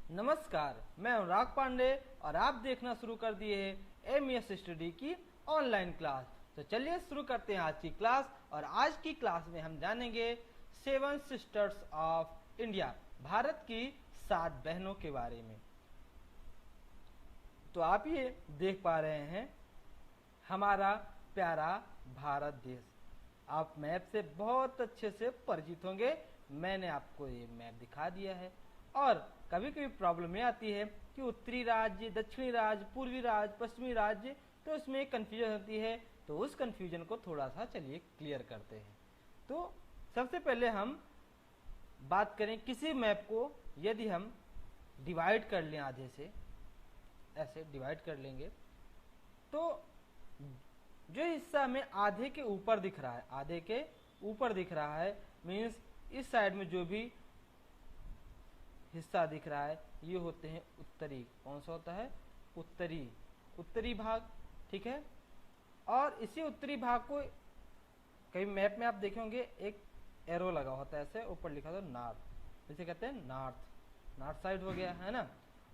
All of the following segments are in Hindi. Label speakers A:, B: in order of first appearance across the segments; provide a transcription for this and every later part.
A: नमस्कार, मैं अनुराग पांडे और आप देखना शुरू कर दिए हैं MES स्टडी की ऑनलाइन क्लास। तो चलिए शुरू करते हैं आज की क्लास। और आज की क्लास में हम जानेंगे seven sisters of India, Bharat की 7 बहनों के बारे में। तो आप ये देख पा रहे हैं हमारा प्यारा भारत देश। आप मैप से बहुत अच्छे से परिचित होंगे, मैंने आपको ये मैप दिखा दिया है। और कभी कभी प्रॉब्लम ये आती है कि उत्तरी राज्य, दक्षिणी राज्य, पूर्वी राज्य, पश्चिमी राज्य, तो इसमें कन्फ्यूजन होती है। तो उस कन्फ्यूजन को थोड़ा सा चलिए क्लियर करते हैं। तो सबसे पहले हम बात करें किसी मैप को यदि हम डिवाइड कर लें, आधे से ऐसे डिवाइड कर लेंगे, तो जो हिस्सा हमें आधे के ऊपर दिख रहा है, आधे के ऊपर दिख रहा है, मीन्स इस साइड में जो भी हिस्सा दिख रहा है ये होते हैं उत्तरी। कौन सा होता है? उत्तरी भाग, ठीक है। और इसी उत्तरी भाग को कहीं मैप में आप देखे होंगे एक एरो लगा होता है, ऐसे ऊपर लिखा होता है नॉर्थ, इसे कहते हैं नॉर्थ साइड हो गया है ना।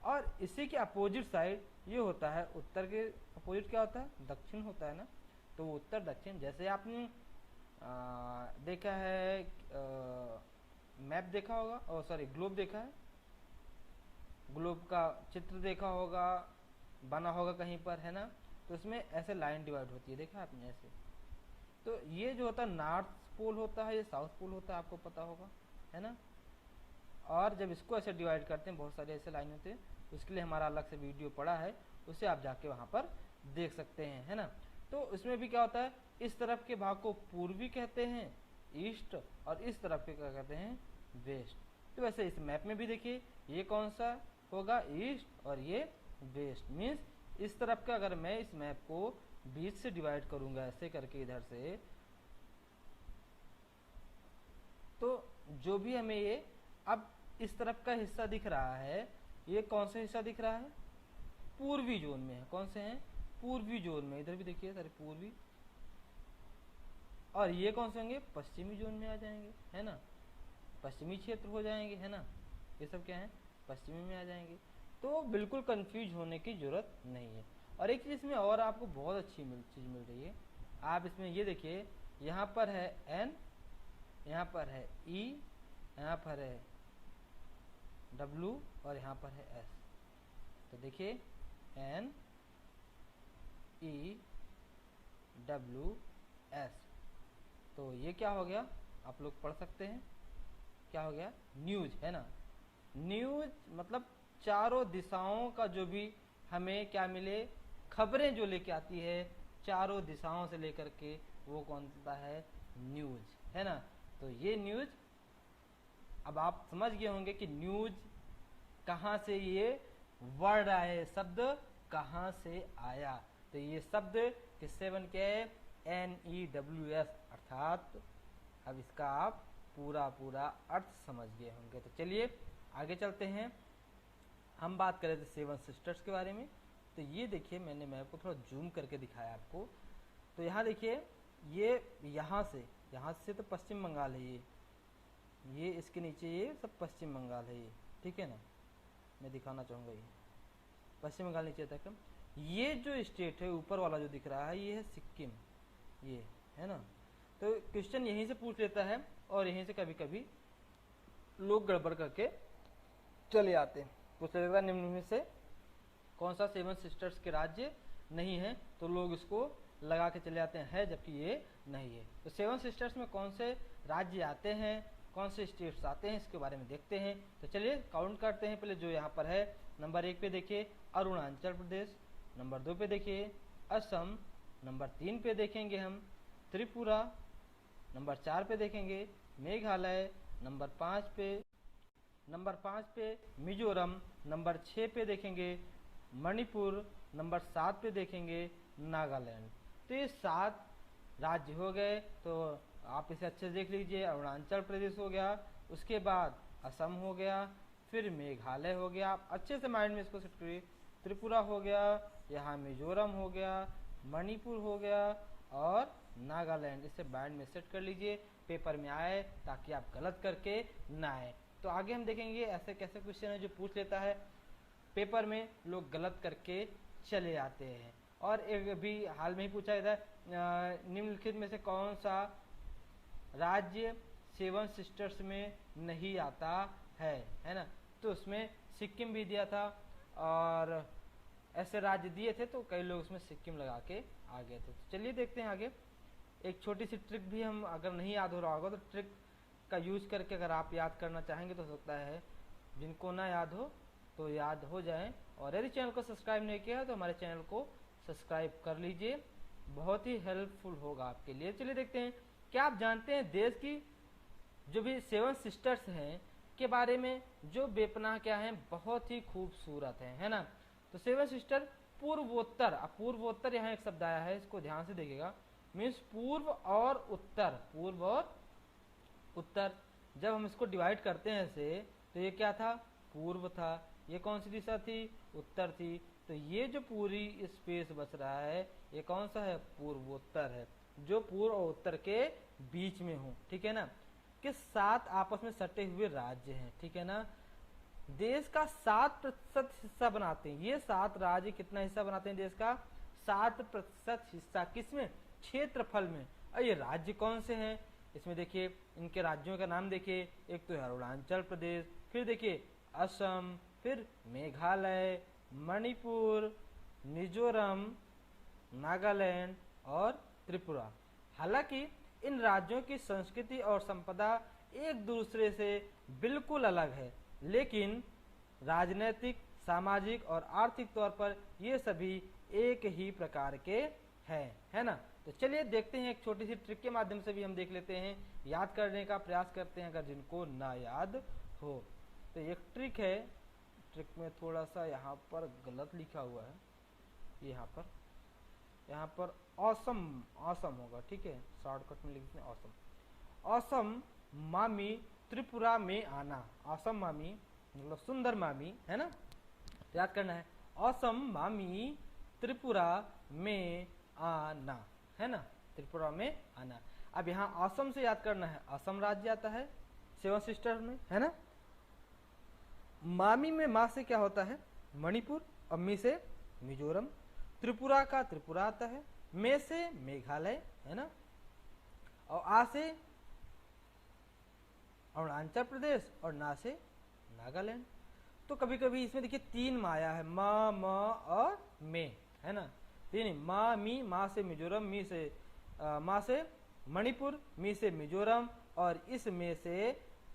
A: और इसी के अपोजिट साइड ये होता है, उत्तर के अपोजिट क्या होता है? दक्षिण होता है ना। तो उत्तर दक्षिण, जैसे आपने देखा है, मैप देखा होगा, और सॉरी ग्लोब देखा है, ग्लोब का चित्र देखा होगा, बना होगा कहीं पर, है ना। तो उसमें ऐसे लाइन डिवाइड होती है, देखा आपने ऐसे। तो ये जो होता है नॉर्थ पोल होता है, ये साउथ पोल होता है, आपको पता होगा, है ना। और जब इसको ऐसे डिवाइड करते हैं, बहुत सारे ऐसे लाइन होते हैं, उसके लिए हमारा अलग से वीडियो पड़ा है, उसे आप जाके वहाँ पर देख सकते हैं, है ना। तो इसमें भी क्या होता है, इस तरफ के भाग को पूर्वी कहते हैं, ईस्ट, और इस तरफ के क्या कहते हैं? वेस्ट। तो वैसे इस मैप में भी देखिए ये कौन सा होगा? ईस्ट, और ये वेस्ट। मीन्स इस तरफ का अगर मैं इस मैप को बीच से डिवाइड करूंगा ऐसे करके इधर से, तो जो भी हमें ये अब इस तरफ का हिस्सा दिख रहा है, ये कौन सा हिस्सा दिख रहा है? पूर्वी जोन में है। कौन से हैं? पूर्वी जोन में। इधर भी देखिए सारे पूर्वी। और ये कौन से होंगे? पश्चिमी जोन में आ जाएंगे, है ना। पश्चिमी क्षेत्र हो जाएंगे, है ना। ये सब क्या है? पश्चिमी में आ जाएंगे। तो बिल्कुल कंफ्यूज होने की जरूरत नहीं है। और एक चीज इसमें और आपको बहुत अच्छी चीज मिल रही है। आप इसमें ये देखिए, यहाँ पर है N, यहाँ पर है E, यहाँ पर है W, और यहाँ पर है S। तो देखिए N E W S। तो ये क्या हो गया? आप लोग पढ़ सकते हैं, क्या हो गया? न्यूज, है ना। न्यूज मतलब चारों दिशाओं का जो भी हमें क्या मिले, खबरें जो लेके आती है चारों दिशाओं से लेकर के, वो कौन सा है? न्यूज, है ना। तो ये न्यूज, अब आप समझ गए होंगे कि न्यूज कहाँ से, ये वर्ड आए, शब्द कहाँ से आया। तो ये शब्द किससे बन के? NEWS, अर्थात अब इसका आप पूरा अर्थ समझ गए होंगे। तो चलिए आगे चलते हैं। हम बात करें थे सेवन सिस्टर्स के बारे में। तो ये देखिए, मैंने मैप को थोड़ा जूम करके दिखाया आपको। तो यहाँ देखिए, ये यहाँ से तो पश्चिम बंगाल है, ये इसके नीचे ये सब पश्चिम बंगाल है, ये ठीक है ना। मैं दिखाना चाहूँगा, ये पश्चिम बंगाल नीचे तक। ये जो स्टेट है ऊपर वाला जो दिख रहा है, ये है सिक्किम, ये है ना। तो क्वेश्चन यहीं से पूछ लेता है, और यहीं से कभी कभी लोग गड़बड़ करके चले आते हैं। पूछ लेता निम्न में से कौन सा सेवन सिस्टर्स के राज्य नहीं है, तो लोग इसको लगा के चले आते हैं, जबकि ये नहीं है। तो सेवन सिस्टर्स में कौन से राज्य आते हैं, कौन से स्टेट्स आते हैं, इसके बारे में देखते हैं। तो चलिए काउंट करते हैं। पहले जो यहाँ पर है, नंबर 1 पे देखिए अरुणाचल प्रदेश, नंबर 2 पे देखिए असम, नंबर 3 पे देखेंगे हम त्रिपुरा, नंबर 4 पे देखेंगे मेघालय, नंबर 5 पे मिजोरम, नंबर 6 पे देखेंगे मणिपुर, नंबर 7 पे देखेंगे नागालैंड। तो ये 7 राज्य हो गए। तो आप इसे अच्छे से देख लीजिए, अरुणाचल प्रदेश हो गया, उसके बाद असम हो गया, फिर मेघालय हो गया, आप अच्छे से माइंड में इसको सेट करिए, त्रिपुरा हो गया, यहाँ मिजोरम हो गया, मणिपुर हो गया, और नागालैंड। इसे माइंड में सेट कर लीजिए, पेपर में आए ताकि आप गलत करके ना आए। तो आगे हम देखेंगे ऐसे कैसे क्वेश्चन है जो पूछ लेता है, पेपर में लोग गलत करके चले आते हैं। और एक भी हाल में ही पूछा गया था, निम्नलिखित में से कौन सा राज्य सेवन सिस्टर्स में नहीं आता है ना। तो उसमें सिक्किम भी दिया था और ऐसे राज्य दिए थे, तो कई लोग उसमें सिक्किम लगा के आ गए थे। तो चलिए देखते हैं आगे। एक छोटी सी ट्रिक भी हम, अगर नहीं याद हो रहा होगा तो ट्रिक का यूज करके अगर आप याद करना चाहेंगे तो हो सकता है जिनको ना याद हो तो याद हो जाए। और यदि चैनल को सब्सक्राइब नहीं किया है तो हमारे चैनल को सब्सक्राइब कर लीजिए, बहुत ही हेल्पफुल होगा आपके लिए। चलिए देखते हैं, क्या आप जानते हैं देश की जो भी सेवन सिस्टर्स हैं के बारे में, जो बेपनाह क्या है, बहुत ही खूबसूरत है ना। तो सेवन सिस्टर पूर्वोत्तर, अब पूर्वोत्तर यहाँ एक शब्द आया है, इसको ध्यान से देखिएगा, मीन्स पूर्व और उत्तर, पूर्व और उत्तर। जब हम इसको डिवाइड करते हैं ऐसे, तो ये क्या था, पूर्व था, ये कौन सी दिशा थी, उत्तर थी। तो ये जो पूरी स्पेस बच रहा है ये कौन सा है, पूर्वोत्तर है, जो पूर्व और उत्तर के बीच में हो, ठीक है ना। कि 7 आपस में सटे हुए राज्य हैं, ठीक है ना। देश का 7% हिस्सा बनाते हैं, ये 7 राज्य कितना हिस्सा बनाते हैं देश का, 7% हिस्सा, किसमें, क्षेत्रफल में। और ये राज्य कौन से हैं, इसमें देखिए इनके राज्यों का नाम देखिए, एक तो है अरुणाचल प्रदेश, फिर देखिए असम, फिर मेघालय, मणिपुर, मिजोरम, नागालैंड और त्रिपुरा। हालांकि इन राज्यों की संस्कृति और संपदा एक दूसरे से बिल्कुल अलग है, लेकिन राजनीतिक, सामाजिक और आर्थिक तौर पर ये सभी एक ही प्रकार के हैं, है ना। तो चलिए देखते हैं, एक छोटी सी ट्रिक के माध्यम से भी हम देख लेते हैं, याद करने का प्रयास करते हैं अगर जिनको ना याद हो। तो एक ट्रिक है, ट्रिक में थोड़ा सा यहाँ पर गलत लिखा हुआ है, यहाँ पर ऑसम, ऑसम होगा, ठीक है, शॉर्टकट में लिखते हैं ऑसम। ऑसम मामी त्रिपुरा में आना, ऑसम मामी मतलब सुंदर मामी, है ना, याद करना है, ऑसम मामी त्रिपुरा में आना, है ना, त्रिपुरा में आना। अब यहाँ असम से याद करना है, असम राज्य आता है सेवन सिस्टर में, है ना। मामी में माँ से क्या होता है, मणिपुर, और मी से मिजोरम, त्रिपुरा का त्रिपुरा आता है, मे से मेघालय, है ना, और आ से अरुणाचल प्रदेश और ना से नागालैंड। तो कभी कभी इसमें देखिए 3 माया है, मा, म और मे, है ना, तीन, मा मी, माँ से मिजोरम, मी से माँ से मणिपुर, मी से मिजोरम, और इस में से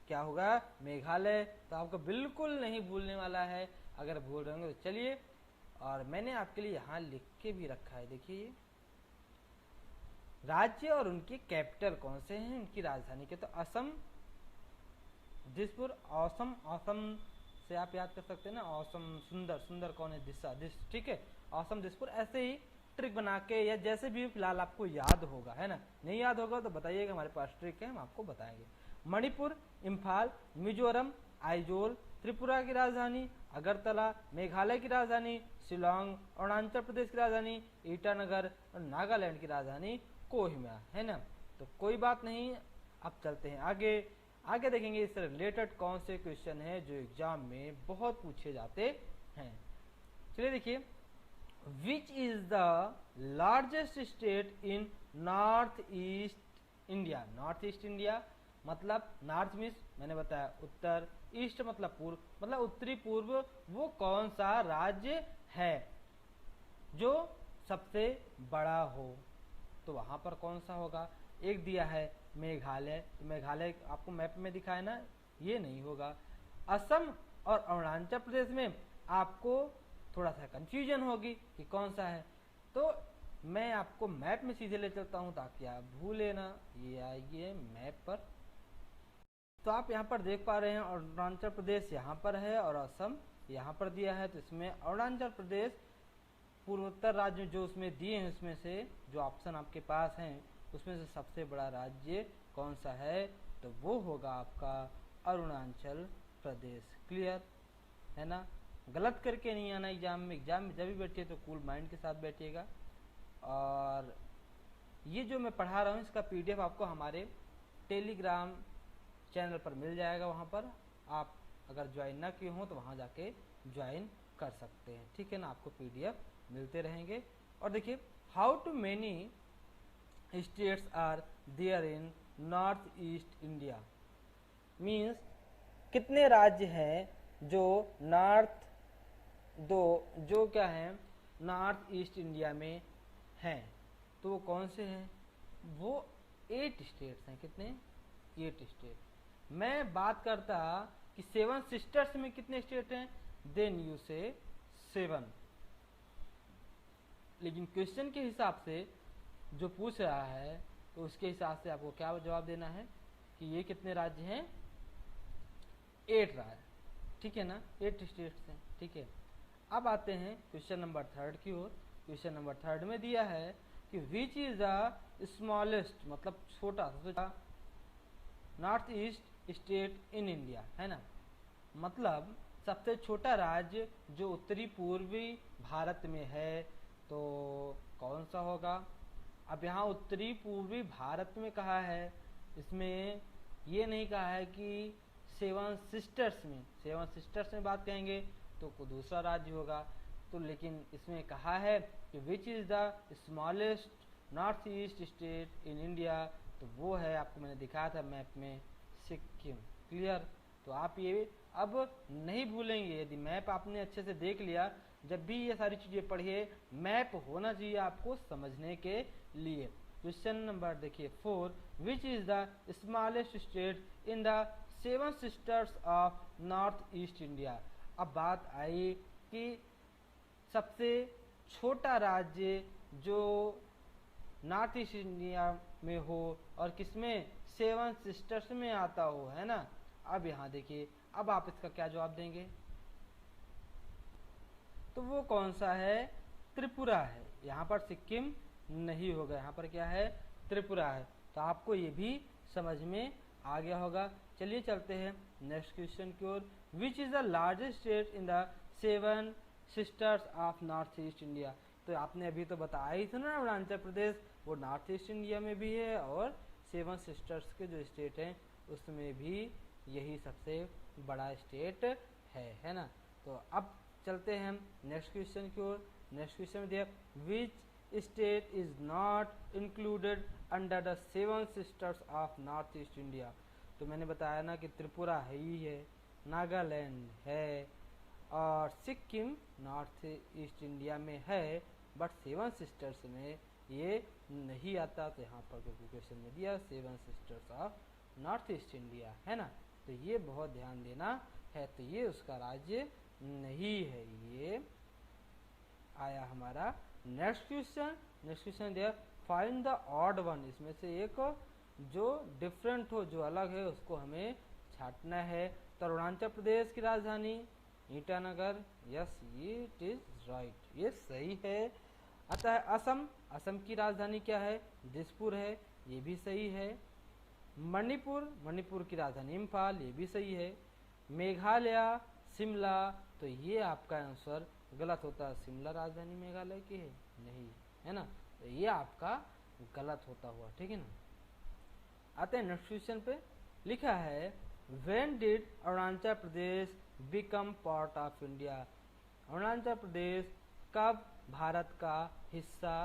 A: क्या होगा, मेघालय। तो आपको बिल्कुल नहीं भूलने वाला है, अगर भूल रहे होंगे तो चलिए, और मैंने आपके लिए यहाँ लिख के भी रखा है, देखिए राज्य और उनकी कैपिटल कौन से हैं, उनकी राजधानी के। तो असम, दिसपुर, औसम, औसम से आप याद कर सकते हैं ना, औसम, सुंदर, सुंदर कौन है, दिशा, दिश, ठीक है, औसम, दिसपुर। ऐसे ही ट्रिक बना के या जैसे भी फिलहाल आपको याद होगा, है ना, नहीं याद होगा तो बताइएगा, हमारे पास ट्रिक है, हम आपको बताएंगे। मणिपुर, इम्फाल, मिजोरम, आइजोल, त्रिपुरा की राजधानी अगरतला, मेघालय की राजधानी शिलोंग, अरुणाचल प्रदेश की राजधानी ईटानगर और नागालैंड की राजधानी कोहिमा, है ना। तो कोई बात नहीं, अब चलते हैं आगे। आगे देखेंगे इससे रिलेटेड कौन से क्वेश्चन है जो एग्जाम में बहुत पूछे जाते हैं। चलिए देखिए, विच is the largest state in North east India. North east India मतलब नॉर्थ मीन्स मैंने बताया उत्तर, ईस्ट मतलब पूर्व, मतलब उत्तरी पूर्व, वो कौन सा राज्य है जो सबसे बड़ा हो, तो वहां पर कौन सा होगा। एक दिया है मेघालय, तो मेघालय आपको मैप में दिखा है ना, ये नहीं होगा। असम और अरुणाचल प्रदेश में आपको थोड़ा सा कंफ्यूजन होगी कि कौन सा है, तो मैं आपको मैप में सीधे ले चलता हूं ताकि आप भूले ना। ये आइए मैप पर, तो आप यहाँ पर देख पा रहे हैं अरुणाचल प्रदेश यहाँ पर है और असम यहाँ पर दिया है। तो इसमें अरुणाचल प्रदेश पूर्वोत्तर राज्य जो उसमें दिए हैं, उसमें से जो ऑप्शन आपके पास हैं उसमें से सबसे बड़ा राज्य कौन सा है, तो वो होगा आपका अरुणाचल प्रदेश। क्लियर है ना, गलत करके नहीं आना एग्जाम में। एग्जाम में जब भी बैठिए तो कूल माइंड के साथ बैठिएगा। और ये जो मैं पढ़ा रहा हूँ इसका PDF आपको हमारे टेलीग्राम चैनल पर मिल जाएगा, वहाँ पर आप अगर ज्वाइन ना किए हों तो वहाँ जाके ज्वाइन कर सकते हैं, ठीक है ना। आपको PDF मिलते रहेंगे। और देखिए, how to many states are there in North east India, means कितने राज्य हैं जो नॉर्थ दो जो क्या है नॉर्थ ईस्ट इंडिया में हैं। तो वो कौन से हैं? वो 8 स्टेट्स हैं। कितने? 8 स्टेट। मैं बात करता कि 7 सिस्टर्स में कितने स्टेट हैं, देन यू से 7। लेकिन क्वेश्चन के हिसाब से जो पूछ रहा है तो उसके हिसाब से आपको क्या जवाब देना है कि ये कितने राज्य हैं? 8 राज्य, ठीक है ना, 8 स्टेट्स हैं, ठीक है। अब आते हैं क्वेश्चन नंबर 3 की ओर। क्वेश्चन नंबर 3 में दिया है कि विच इज द स्मॉलेस्ट, मतलब छोटा, सबसे छोटा north east state in India, है ना। मतलब सबसे छोटा राज्य जो उत्तरी पूर्वी भारत में है, तो कौन सा होगा? अब यहाँ उत्तरी पूर्वी भारत में कहा है, इसमें ये नहीं कहा है कि 7 सिस्टर्स में, 7 सिस्टर्स में बात कहेंगे तो कोई दूसरा राज्य होगा। तो लेकिन इसमें कहा है कि विच is the smallest north east state in India, तो वो है, आपको मैंने दिखाया था मैप में, सिक्किम। क्लियर? तो आप ये अब नहीं भूलेंगे, यदि मैप आपने अच्छे से देख लिया, जब भी ये सारी चीज़ें पढ़िए मैप होना चाहिए आपको समझने के लिए। क्वेश्चन नंबर देखिए 4, विच is the smallest state in the 7 sisters of north east India. अब बात आई कि सबसे छोटा राज्य जो नॉर्थ ईस्ट इंडिया में हो और किसमें, 7 सिस्टर्स में आता हो, है ना। अब यहाँ देखिए, अब आप इसका क्या जवाब देंगे? तो वो कौन सा है? त्रिपुरा है। यहाँ पर सिक्किम नहीं होगा, यहाँ पर क्या है? त्रिपुरा है। तो आपको ये भी समझ में आ गया होगा। चलिए चलते हैं नेक्स्ट क्वेश्चन की ओर। Which is the largest state in the 7 sisters of north east India. तो आपने अभी तो बताया ही था ना, अरुणाचल प्रदेश वो नॉर्थ ईस्ट इंडिया में भी है, और 7 सिस्टर्स के जो स्टेट हैं उसमें भी यही सबसे बड़ा स्टेट है ना। तो अब चलते हैं हम नेक्स्ट क्वेश्चन की ओर। नेक्स्ट क्वेश्चन में दिया, which state is not included under the 7 sisters of north east India. तो मैंने बताया ना कि त्रिपुरा है ही है, नागालैंड है, और सिक्किम नॉर्थ ईस्ट इंडिया में है, बट 7 सिस्टर्स में ये नहीं आता। तो यहाँ पर क्योंकि क्वेश्चन में दिया 7 sisters of north east India, है ना। तो ये बहुत ध्यान देना है। तो ये उसका राज्य नहीं है, ये आया हमारा नेक्स्ट क्वेश्चन। नेक्स्ट क्वेश्चन दिया, फाइंड द ऑड वन। इसमें से एक जो डिफरेंट हो, जो अलग है, उसको हमें छांटना है। तो अरुणाचल प्रदेश की राजधानी ईटानगर, यस ये इट इज राइट, ये सही है। अतः असम, असम की राजधानी क्या है? दिसपुर है, ये भी सही है। मणिपुर, मणिपुर की राजधानी इम्फाल, ये भी सही है। मेघालय, शिमला, तो ये आपका आंसर गलत होता है। शिमला राजधानी मेघालय की है? नहीं, है ना। तो ये आपका गलत होता हुआ, ठीक है ना। आते हैं नेक्स्ट क्वेश्चन पे। लिखा है, when did Arunachal Pradesh become part of India. Arunachal Pradesh कब भारत का हिस्सा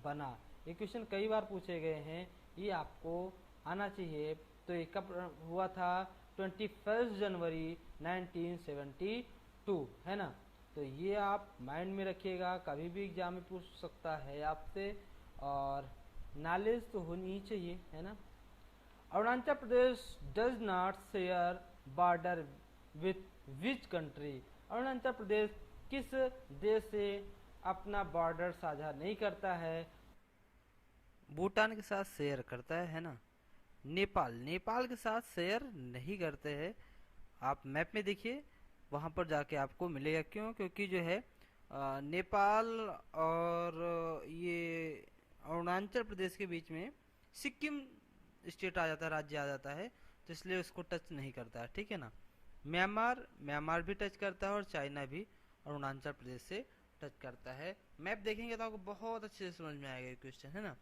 A: बना। ये क्वेश्चन कई बार पूछे गए हैं, ये आपको आना चाहिए। तो ये कब हुआ था? 21 जनवरी 1972, है ना। तो ये आप माइंड में रखिएगा, कभी भी एग्जाम में पूछ सकता है आपसे, और नॉलेज तो होनी ही चाहिए, है ना। Arunachal Pradesh does not share border with which country. Arunachal Pradesh किस देश से अपना बॉर्डर साझा नहीं करता है? भूटान के साथ शेयर करता है ना। नेपाल, नेपाल के साथ शेयर नहीं करते हैं। आप मैप में देखिए, वहाँ पर जाके आपको मिलेगा। क्यों? क्योंकि जो है नेपाल और ये अरुणाचल प्रदेश के बीच में सिक्किम स्टेट आ जाता है, राज्य आ जाता है, तो इसलिए उसको टच नहीं करता है, ठीक है ना। म्यांमार, म्यांमार भी टच करता है, और चाइना भी अरुणाचल प्रदेश से टच करता है। मैप देखेंगे तो आपको बहुत अच्छे से समझ में आएगा ये क्वेश्चन, है ना।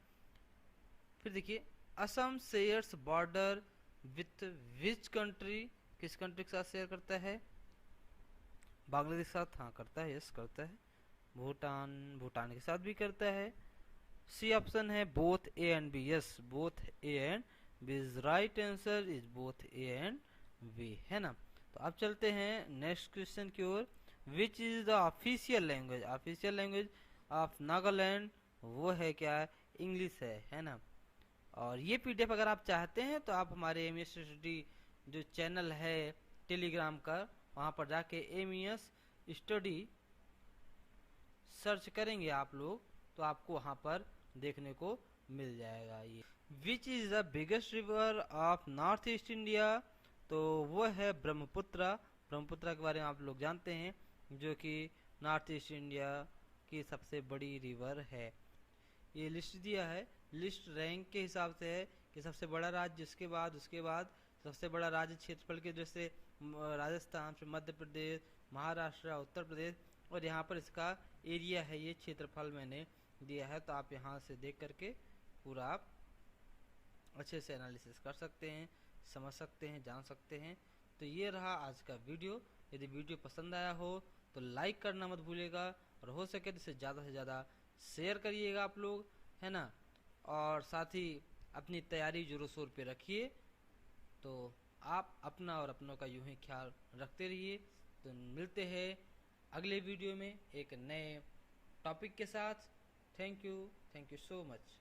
A: फिर देखिए, Assam shares border with which country. किस कंट्री के साथ शेयर करता है? बांग्लादेश के साथ, हाँ करता है, यस करता है। भूटान के साथ भी करता है। सी ऑप्शन है both A and B, yes both A and B is right answer, is both A and B, है ना। तो अब चलते हैं नेक्स्ट क्वेश्चन की ओर। Which is the official language? Official language of Nagaland वो है क्या? इंग्लिश है ना। और ये पीडीएफ अगर आप चाहते हैं तो आप हमारे एमईएस स्टडी जो चैनल है टेलीग्राम का, वहाँ पर जाके एमईएस स्टडी सर्च करेंगे आप लोग तो आपको वहाँ पर देखने को मिल जाएगा। ये विच is the biggest river of north east India? तो वो है ब्रह्मपुत्रा। ब्रह्मपुत्रा के बारे में आप लोग जानते हैं, जो कि नॉर्थ ईस्ट इंडिया की सबसे बड़ी रिवर है। ये लिस्ट दिया है, लिस्ट रैंक के हिसाब से है कि सबसे बड़ा राज्य, उसके बाद सबसे बड़ा राज्य क्षेत्रफल के दृष्टि से राजस्थान, फिर मध्य प्रदेश, महाराष्ट्र, उत्तर प्रदेश, और यहाँ पर इसका एरिया है, ये क्षेत्रफल मैंने दिया है। तो आप यहाँ से देख करके पूरा आप अच्छे से एनालिसिस कर सकते हैं, समझ सकते हैं, जान सकते हैं। तो ये रहा आज का वीडियो। यदि वीडियो पसंद आया हो तो लाइक करना मत भूलिएगा, और हो सके तो इसे ज़्यादा से ज़्यादा शेयर करिएगा आप लोग, है ना। और साथ ही अपनी तैयारी जोरों शोर पे रखिए। तो आप अपना और अपनों का यूं ही ख्याल रखते रहिए। तो मिलते हैं अगले वीडियो में एक नए टॉपिक के साथ। Thank you so much.